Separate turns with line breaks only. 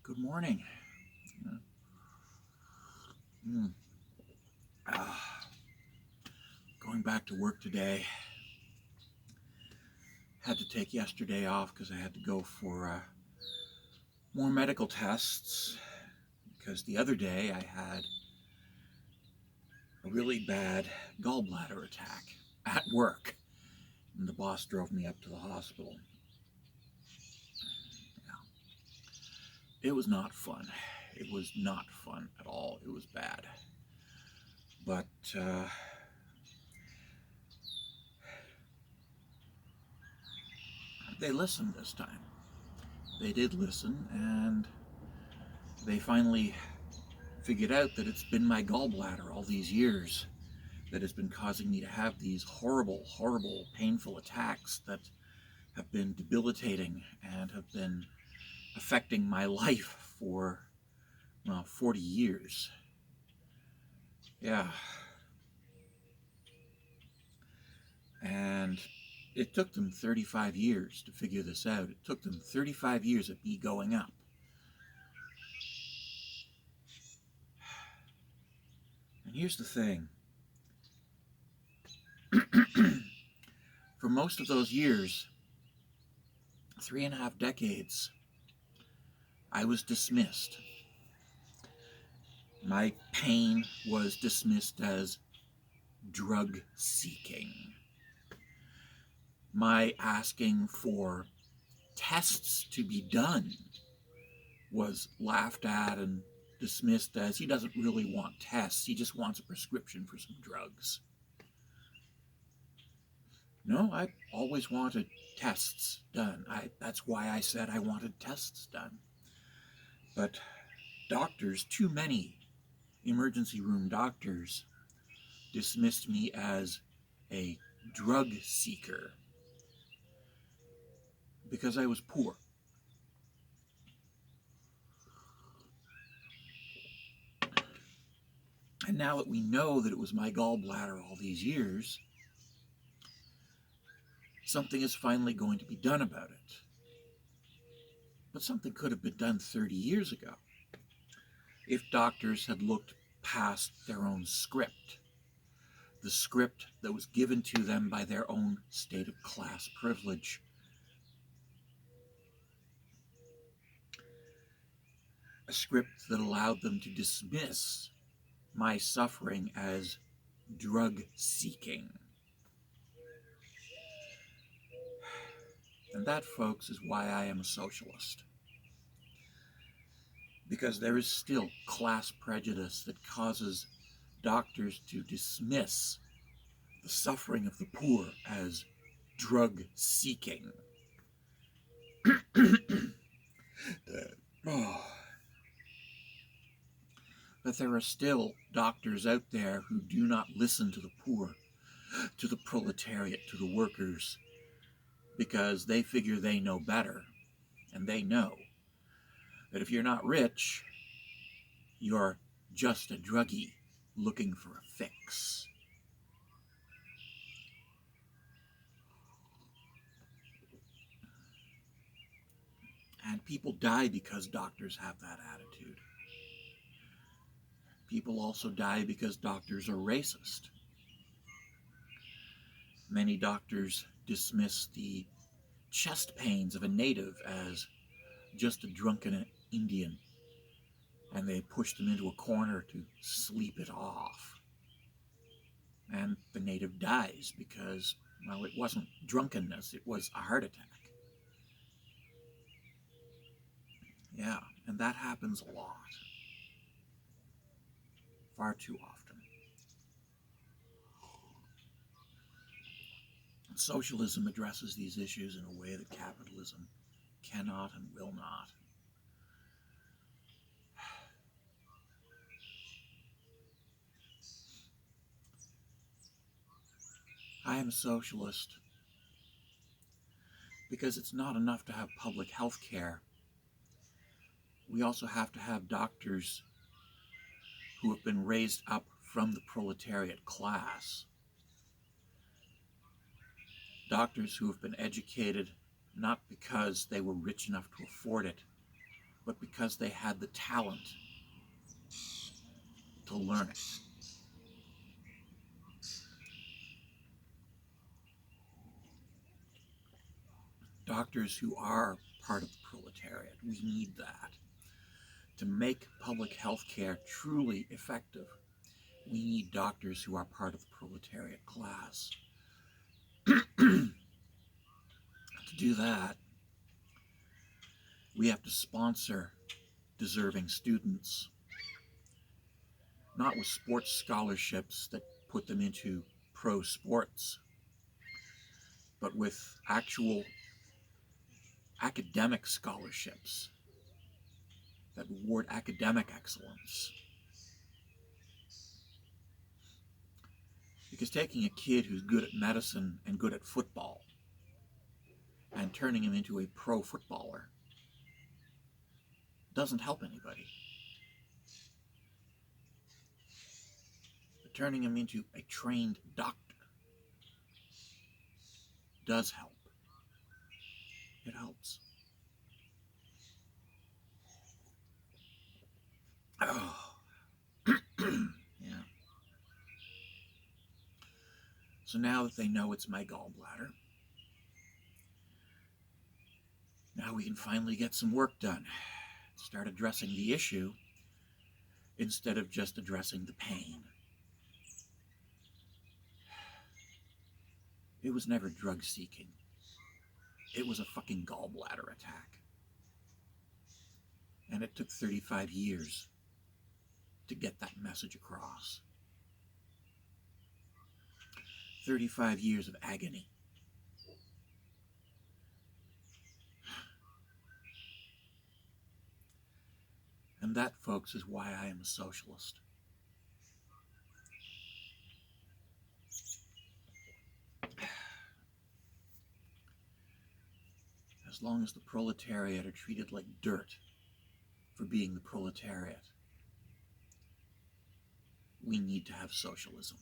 Good morning. Mm. Going back to work today. Had to take yesterday off because I had to go for more medical tests. Because the other day I had a really bad gallbladder attack at work. And the boss drove me up to the hospital. Yeah. It was not fun. It was not fun at all. It was bad. But they listened this time. They did listen, and they finally figured out that it's been my gallbladder all these years that has been causing me to have these horrible, horrible, painful attacks that have been debilitating and have been affecting my life for, 40 years. Yeah. And it took them 35 years to figure this out. It took them 35 years of me going up. And here's the thing. For most of those years, 3.5 decades, I was dismissed. My pain was dismissed as drug seeking. My asking for tests to be done was laughed at and dismissed as he doesn't really want tests, he just wants a prescription for some drugs. No, I always wanted tests done. That's why I said I wanted tests done. But doctors, too many emergency room doctors, dismissed me as a drug seeker because I was poor. And now that we know that it was my gallbladder all these years, something is finally going to be done about it. But something could have been done 30 years ago if doctors had looked past their own script, the script that was given to them by their own state of class privilege. A script that allowed them to dismiss my suffering as drug seeking. And that, folks, is why I am a socialist. Because there is still class prejudice that causes doctors to dismiss the suffering of the poor as drug seeking. But there are still doctors out there who do not listen to the poor, to the proletariat, to the workers, because they figure they know better. And they know that if you're not rich, you're just a druggie looking for a fix. And people die because doctors have that attitude. People also die because doctors are racist. Many doctors dismiss the chest pains of a native as just a drunken Indian, and they push them into a corner to sleep it off. And the native dies because, well, it wasn't drunkenness, it was a heart attack. Yeah, and that happens a lot. Far too often. Socialism addresses these issues in a way that capitalism cannot and will not. I am a socialist because it's not enough to have public health care. We also have to have doctors who have been raised up from the proletariat class. Doctors who have been educated not because they were rich enough to afford it, but because they had the talent to learn it. Doctors who are part of the proletariat, we need that. To make public health care truly effective, we need doctors who are part of the proletariat class. To do that, we have to sponsor deserving students, not with sports scholarships that put them into pro sports, but with actual academic scholarships that reward academic excellence. Because taking a kid who's good at medicine and good at football and turning him into a pro footballer doesn't help anybody. But turning him into a trained doctor does help. It helps. Oh. Yeah. So now that they know it's my gallbladder, now we can finally get some work done. Start addressing the issue instead of just addressing the pain. It was never drug seeking. It was a fucking gallbladder attack. And it took 35 years to get that message across. 35 years of agony. And that, folks, is why I am a socialist. As long as the proletariat are treated like dirt for being the proletariat, we need to have socialism.